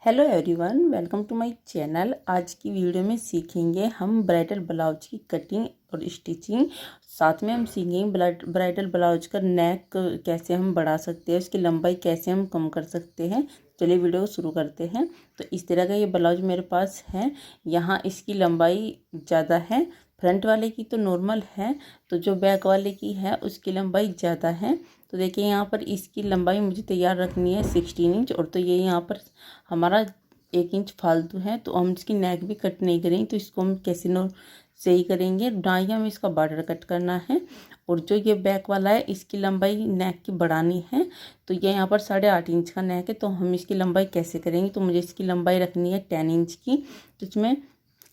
Hello everyone, welcome to my channel. आज की video में सीखेंगे हम ब्राइडल ब्लाउज की कटिंग और स्टिचिंग। साथ में हम सीखेंगे ब्राइडल ब्लाउज का नेक कैसे हम बढ़ा सकते हैं, उसकी लंबाई कैसे हम कम कर सकते हैं। चलिए वीडियो को शुरू करते हैं। तो इस तरह का ये ब्लाउज मेरे पास है। यहाँ इसकी लंबाई ज़्यादा है, फ्रंट वाले की तो नॉर्मल है, तो जो बैक वाले की है उसकी लंबाई ज़्यादा है। तो देखिए यहाँ पर इसकी लंबाई मुझे तैयार रखनी है 16 इंच, और तो ये यहाँ पर हमारा 1 इंच फालतू है, तो हम इसकी नेक भी कट नहीं करेंगे। तो इसको हम कैसे सही करेंगे, दाएं हमें इसका बॉर्डर कट करना है। और जो ये बैक वाला है इसकी लंबाई नेक की बढ़ानी है। तो ये यहाँ पर 8.5 इंच का नेक है, तो हम इसकी लंबाई कैसे करेंगे। तो मुझे इसकी लंबाई रखनी है 10 इंच की। तो इसमें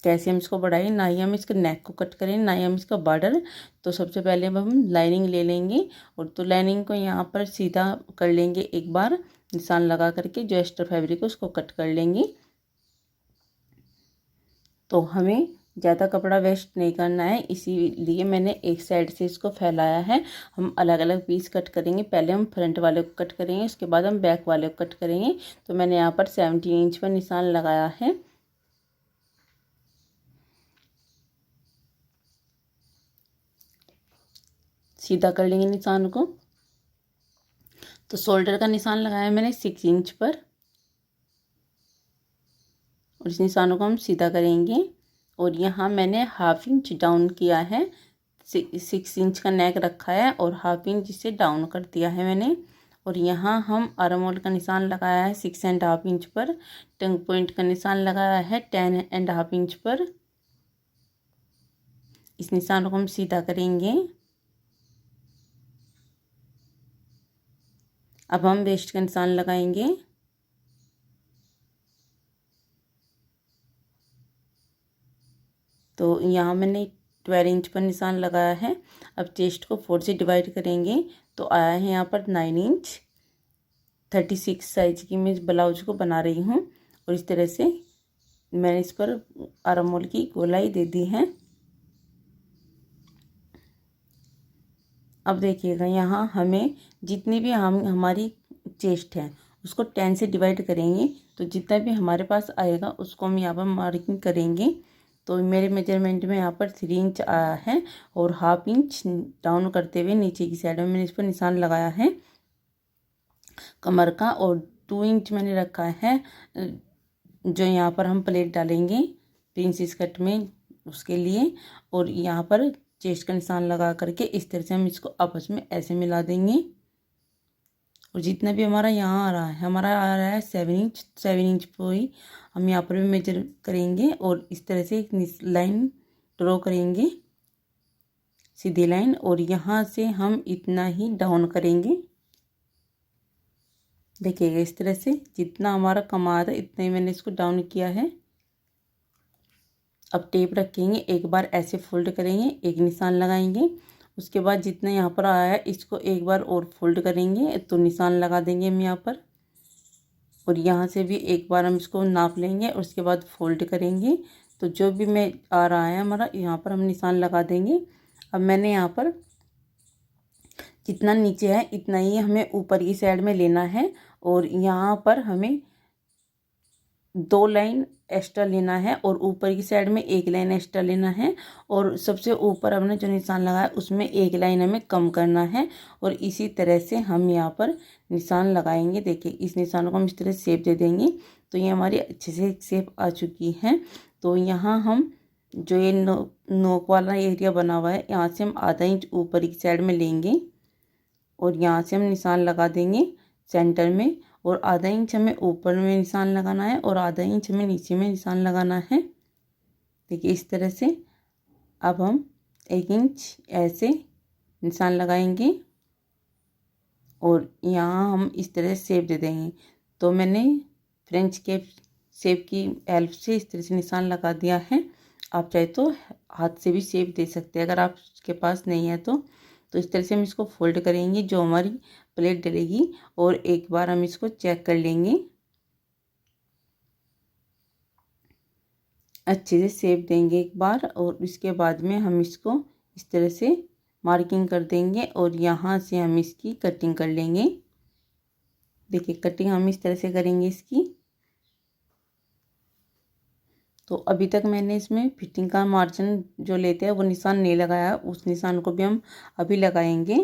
कैसे हम इसको बढ़ाएं, ना ही हम इसके नेक को कट करें, ना ही हम इसका बॉर्डर। तो सबसे पहले हम लाइनिंग ले लेंगे, और तो लाइनिंग को यहाँ पर सीधा कर लेंगे, एक बार निशान लगा करके जो एक्स्ट्रा फैब्रिक है उसको कट कर लेंगे। तो हमें ज़्यादा कपड़ा वेस्ट नहीं करना है, इसीलिए मैंने एक साइड से इसको फैलाया है। हम अलग अलग पीस कट करेंगे। पहले हम फ्रंट वाले को कट करेंगे, उसके बाद हम बैक वाले को कट करेंगे। तो मैंने यहाँ पर 17 इंच पर निशान लगाया है। सीधा कर लेंगे निशान को। तो शोल्डर का निशान लगाया मैंने 6 इंच पर, और इस निशानों को हम सीधा करेंगे। और यहाँ मैंने 1/2 इंच डाउन किया है। 6 इंच का नेक रखा है और 1/2 इंच इसे डाउन कर दिया है मैंने। और यहाँ हम आर्म होल का निशान लगाया है 6.5 इंच पर। टंग पॉइंट का निशान लगाया है 10.5 इंच पर। इस निशान को हम सीधा करेंगे। अब हम वेस्ट का निशान लगाएंगे। तो यहाँ मैंने 12 इंच पर निशान लगाया है। अब चेस्ट को 4 से डिवाइड करेंगे, तो आया है यहाँ पर 9 इंच। 36 साइज की मैं इस ब्लाउज को बना रही हूँ, और इस तरह से मैंने इस पर आर्म होल की गोलाई दे दी है। अब देखिएगा, यहाँ हमें जितनी भी हमारी चेस्ट है उसको 10 से डिवाइड करेंगे, तो जितना भी हमारे पास आएगा उसको हम यहाँ पर मार्किंग करेंगे। तो मेरे मेजरमेंट में यहाँ पर 3 इंच आया है, और 1/2 इंच डाउन करते हुए नीचे की साइड में मैंने इस पर निशान लगाया है कमर का। और 2 इंच मैंने रखा है जो यहाँ पर हम प्लेट डालेंगे प्रिंसेस कट में, उसके लिए। और यहाँ पर चेस्ट का निशान लगा करके इस तरह से हम इसको आपस में ऐसे मिला देंगे। और जितना भी हमारा यहाँ आ रहा है, हमारा आ रहा है 7 इंच पर ही हम यहाँ पर भी मेजर करेंगे, और इस तरह से एक लाइन ड्रॉ करेंगे, सीधी लाइन। और यहाँ से हम इतना ही डाउन करेंगे। देखिएगा, इस तरह से जितना हमारा कमा रहा है इतना ही मैंने इसको डाउन किया है। अब टेप रखेंगे, एक बार ऐसे फोल्ड करेंगे, एक निशान लगाएंगे। उसके बाद जितना यहाँ पर आया है इसको एक बार और फोल्ड करेंगे, तो निशान लगा देंगे हम यहाँ पर। और यहाँ से भी एक बार हम इसको नाप लेंगे, और उसके बाद फोल्ड करेंगे। तो जो भी मैं आ रहा है हमारा, यहाँ पर हम निशान लगा देंगे। अब मैंने यहाँ पर जितना नीचे है इतना ही हमें ऊपर की साइड में लेना है, और यहाँ पर हमें 2 लाइन एक्स्ट्रा लेना है, और ऊपर की साइड में 1 लाइन एक्स्ट्रा लेना है। और सबसे ऊपर हमने जो निशान लगाया उसमें 1 लाइन हमें कम करना है। और इसी तरह से हम यहाँ पर निशान लगाएंगे। देखिए, इस निशान को हम इस तरह शेप दे देंगे, तो ये हमारी अच्छे से शेप आ चुकी है। तो यहाँ हम जो ये नोक वाला एरिया बना हुआ है, यहाँ से हम आधा इंच ऊपर की साइड में लेंगे, और यहाँ से हम निशान लगा देंगे सेंटर में। और आधा इंच हमें ऊपर में निशान लगाना है, और आधा इंच हमें नीचे में निशान लगाना है। देखिए, इस तरह से अब हम 1 इंच ऐसे निशान लगाएंगे, और यहाँ हम इस तरह से शेप दे देंगे। तो मैंने फ्रेंच के शेप की हेल्प से इस तरह से निशान लगा दिया है। आप चाहे तो हाथ से भी शेप दे सकते हैं, अगर आपके पास नहीं है तो इस तरह से हम इसको फोल्ड करेंगे जो हमारी प्लेट डलेगी, और एक बार हम इसको चेक कर लेंगे, अच्छे से शेप देंगे एक बार। और इसके बाद में हम इसको इस तरह से मार्किंग कर देंगे, और यहाँ से हम इसकी कटिंग कर लेंगे। देखिए, कटिंग हम इस तरह से करेंगे इसकी। तो अभी तक मैंने इसमें फिटिंग का मार्जिन जो लेते हैं वो निशान नहीं लगाया, उस निशान को भी हम अभी लगाएंगे।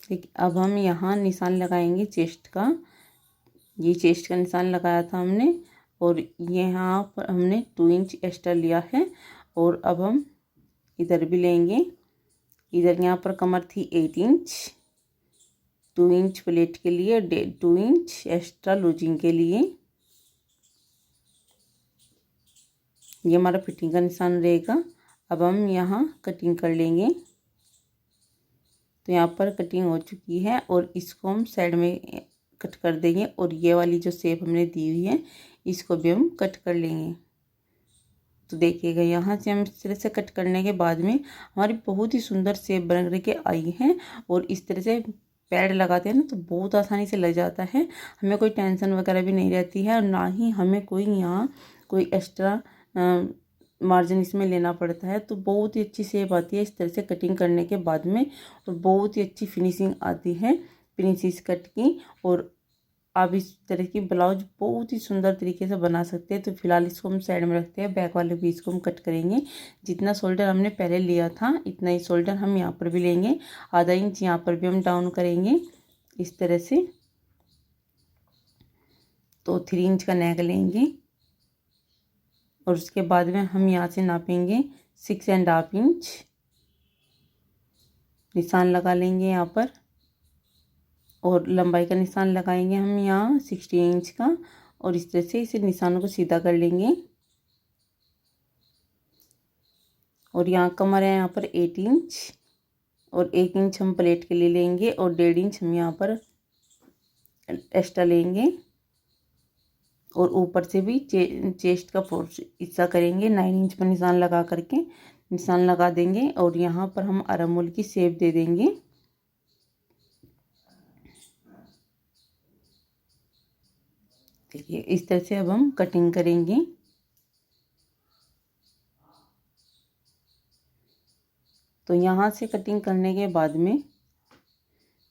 ठीक, अब हम यहाँ निशान लगाएंगे चेस्ट का। ये चेस्ट का निशान लगाया था हमने, और यहाँ पर हमने 2 इंच एक्स्ट्रा लिया है। और अब हम इधर भी लेंगे। इधर यहाँ पर कमर थी 8 इंच, 2 इंच प्लेट के लिए, 2 इंच एक्स्ट्रा लूजिंग के लिए। ये हमारा फिटिंग का निशान रहेगा। अब हम यहाँ कटिंग कर लेंगे। तो यहाँ पर कटिंग हो चुकी है और इसको हम साइड में कट कर देंगे, और ये वाली जो शेप हमने दी हुई है इसको भी हम कट कर लेंगे। तो देखिएगा यहाँ से हम इस तरह से कट करने के बाद में हमारी बहुत ही सुंदर शेप बन के आई है। और इस तरह से पैड लगाते हैं ना तो बहुत आसानी से लग जाता है, हमें कोई टेंशन वगैरह भी नहीं रहती है, और ना ही हमें कोई यहाँ कोई एक्स्ट्रा मार्जिन इसमें लेना पड़ता है। तो बहुत ही अच्छी शेप आती है इस तरह से कटिंग करने के बाद में, और बहुत ही अच्छी फिनिशिंग आती है प्रिंसेस कट की। और आप इस तरह की ब्लाउज बहुत ही सुंदर तरीके से बना सकते हैं। तो फिलहाल इसको हम साइड में रखते हैं, बैक वाले पीस को हम कट करेंगे। जितना शोल्डर हमने पहले लिया था इतना ही शोल्डर हम यहाँ पर भी लेंगे, आधा इंच यहाँ पर भी हम डाउन करेंगे इस तरह से। तो 3 इंच का नेक लेंगे, और उसके बाद में हम यहाँ से नापेंगे 6.5 इंच, निशान लगा लेंगे यहाँ पर। और लंबाई का निशान लगाएंगे हम यहाँ 60 इंच का, और इस तरह से इसे निशानों को सीधा कर लेंगे। और यहाँ कमर है यहाँ पर 8 इंच, और 1 इंच हम प्लेट के लिए लेंगे, और 1.5 इंच हम यहाँ पर एक्स्ट्रा लेंगे। और ऊपर से भी चेस्ट का हिस्सा करेंगे, 9 इंच पर निशान लगा करके निशान लगा देंगे, और यहाँ पर हम आर्म होल की शेप दे देंगे। देखिए इस तरह से अब हम कटिंग करेंगे। तो यहाँ से कटिंग करने के बाद में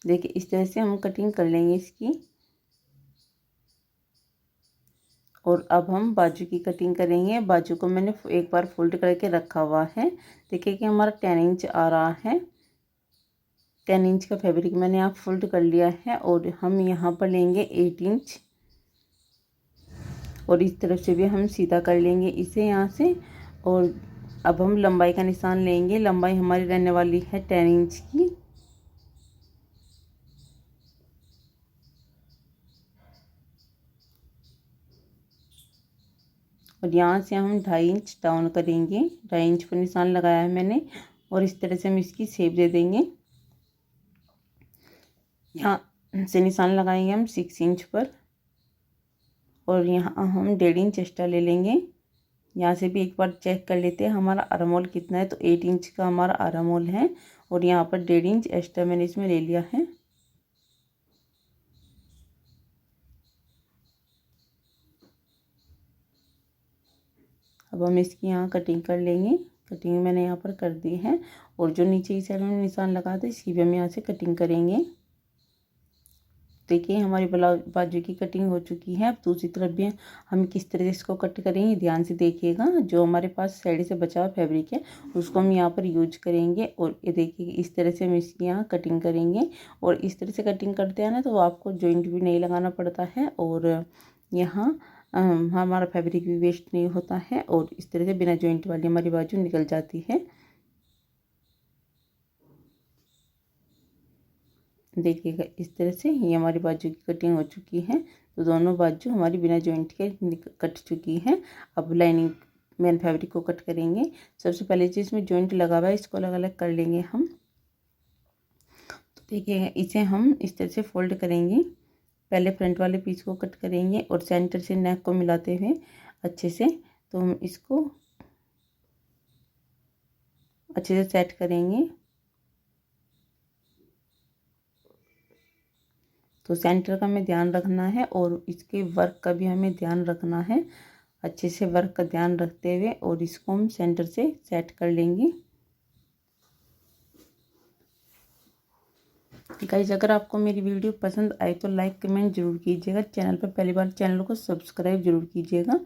देखिए इस तरह से हम कटिंग कर लेंगे इसकी। और अब हम बाजू की कटिंग करेंगे। बाजू को मैंने एक बार फोल्ड करके रखा हुआ है। देखिए कि हमारा 10 इंच आ रहा है। 10 इंच का फैब्रिक मैंने यहाँ फोल्ड कर लिया है, और हम यहाँ पर लेंगे 8 इंच, और इस तरफ से भी हम सीधा कर लेंगे इसे यहाँ से। और अब हम लंबाई का निशान लेंगे। लंबाई हमारी रहने वाली है 10 इंच की। और यहाँ से हम 2.5 इंच डाउन करेंगे, 2.5 इंच पर निशान लगाया है मैंने, और इस तरह से हम इसकी शेप दे देंगे। यहाँ से निशान लगाएंगे हम 6 इंच पर, और यहाँ हम 1.5 इंच एक्स्ट्रा ले लेंगे। यहाँ से भी एक बार चेक कर लेते हैं हमारा आर्म होल कितना है। तो 8 इंच का हमारा आर्म होल है, और यहाँ पर 1.5 इंच एक्स्ट्रा मैंने इसमें ले लिया है। अब हम इसकी यहाँ कटिंग कर लेंगे। कटिंग मैंने यहाँ पर कर दी है, और जो नीचे की साइड में निशान लगा था इसकी भी हम यहाँ से कटिंग करेंगे। देखिए हमारी ब्लाउज बाजू की कटिंग हो चुकी है। अब दूसरी तरफ भी हम किस तरह से इसको कट करेंगे ध्यान से देखिएगा। जो हमारे पास साइड से बचा हुआ फैब्रिक है उसको हम यहाँ पर यूज करेंगे, और ये देखिए इस तरह से हम इसकी यहाँ कटिंग करेंगे। और इस तरह से कटिंग करते हैं ना तो आपको जॉइंट भी नहीं लगाना पड़ता है, और यहाँ हमारा फैब्रिक भी वेस्ट नहीं होता है, और इस तरह से बिना जॉइंट वाली हमारी बाजू निकल जाती है। देखिएगा इस तरह से ये हमारी बाजू की कटिंग हो चुकी है। तो दोनों बाजू हमारी बिना जॉइंट के कट चुकी है। अब लाइनिंग मेन फैब्रिक को कट करेंगे। सबसे पहले जो इसमें जॉइंट लगा हुआ है इसको अलग अलग कर लेंगे हम। तो देखिएगा इसे हम इस तरह से फोल्ड करेंगे। पहले फ्रंट वाले पीस को कट करेंगे, और सेंटर से नेक को मिलाते हुए अच्छे से तो हम इसको अच्छे से सेट करेंगे। तो सेंटर का हमें ध्यान रखना है, और इसके वर्क का भी हमें ध्यान रखना है। अच्छे से वर्क का ध्यान रखते हुए और इसको हम सेंटर से सेट कर लेंगे। गाइस अगर आपको मेरी वीडियो पसंद आए तो लाइक कमेंट जरूर कीजिएगा। चैनल पर पहली बार चैनल को सब्सक्राइब जरूर कीजिएगा।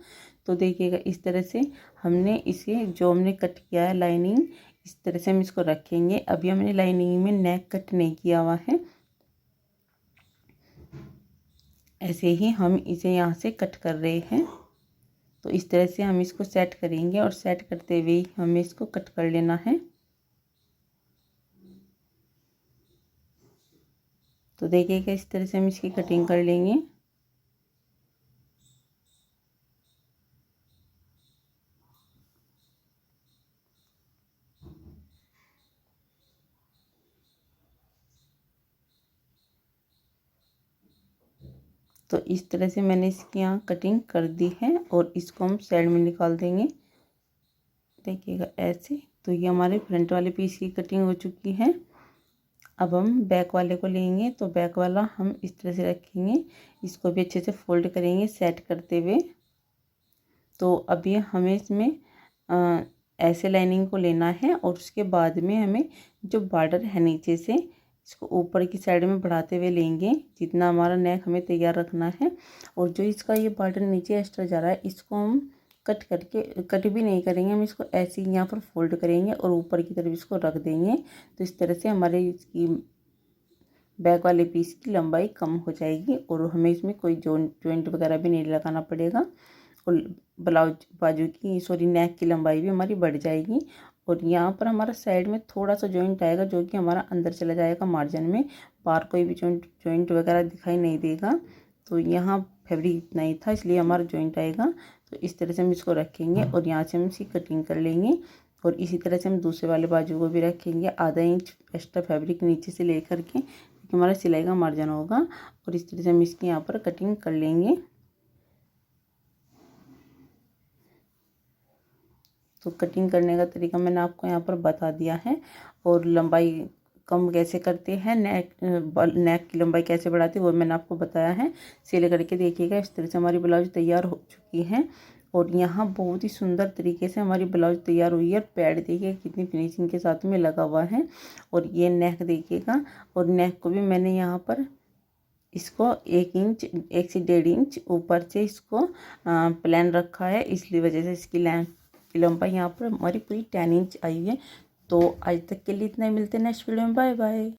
तो देखिएगा इस तरह से हमने इसे जो हमने कट किया है लाइनिंग, इस तरह से हम इसको रखेंगे। अभी हमने लाइनिंग में नेक कट नहीं किया हुआ है, ऐसे ही हम इसे यहाँ से कट कर रहे हैं। तो इस तरह से हम इसको सेट करेंगे और सेट करते हुए हमें इसको कट कर लेना है। तो देखिएगा इस तरह से हम इसकी कटिंग कर लेंगे। तो इस तरह से मैंने इसकी यहाँ कटिंग कर दी है और इसको हम साइड में निकाल देंगे। देखिएगा ऐसे। तो ये हमारे फ्रंट वाले पीस की कटिंग हो चुकी है। अब हम बैक वाले को लेंगे। तो बैक वाला हम इस तरह से रखेंगे, इसको भी अच्छे से फोल्ड करेंगे सेट करते हुए। तो अभी हमें इसमें ऐसे लाइनिंग को लेना है और उसके बाद में हमें जो बॉर्डर है नीचे से इसको ऊपर की साइड में बढ़ाते हुए लेंगे, जितना हमारा नेक हमें तैयार रखना है। और जो इसका ये बॉर्डर नीचे एक्स्ट्रा जा रहा है इसको हम कट भी नहीं करेंगे, हम इसको ऐसे ही यहाँ पर फोल्ड करेंगे और ऊपर की तरफ इसको रख देंगे। तो इस तरह से हमारे इसकी बैक वाले पीस की लंबाई कम हो जाएगी और हमें इसमें कोई जॉइंट वगैरह भी नहीं लगाना पड़ेगा। और ब्लाउज बाजू की नेक की लंबाई भी हमारी बढ़ जाएगी। और यहाँ पर हमारा साइड में थोड़ा सा जॉइंट आएगा जो कि हमारा अंदर चला जाएगा मार्जिन में, बाहर कोई भी जॉइंट वगैरह दिखाई नहीं देगा। तो यहाँ फैब्रिक इतना ही था इसलिए हमारा जॉइंट आएगा। तो इस तरह से हम इसको रखेंगे और यहाँ से हम इसकी कटिंग कर लेंगे। और इसी तरह से हम दूसरे वाले बाजू को भी रखेंगे, आधा इंच एक्स्ट्रा फैब्रिक नीचे से लेकर के, क्योंकि हमारा सिलाई का मार्जिन होगा। और इस तरह से हम इसकी यहाँ पर कटिंग कर लेंगे। तो कटिंग करने का तरीका मैंने आपको यहाँ पर बता दिया है। और लंबाई कम कैसे करते हैं, नेक की लंबाई कैसे बढ़ाते हैं वो मैंने आपको बताया है। सिले करके देखिएगा इस तरह से हमारी ब्लाउज तैयार हो चुकी है। और यहाँ बहुत ही सुंदर तरीके से हमारी ब्लाउज तैयार हुई है। और पैड देखिए कितनी फिनिशिंग के साथ में लगा हुआ है। और ये नेक देखिएगा, और नेक को भी मैंने यहाँ पर इसको 1 से 1.5 इंच ऊपर से इसको प्लान रखा है, इसलिए वजह से इसकी लंबाई यहाँ पर हमारी पूरी 10 इंच आई है। तो आज तक के लिए इतना ही, मिलते हैं नेक्स्ट वीडियो में। Bye bye.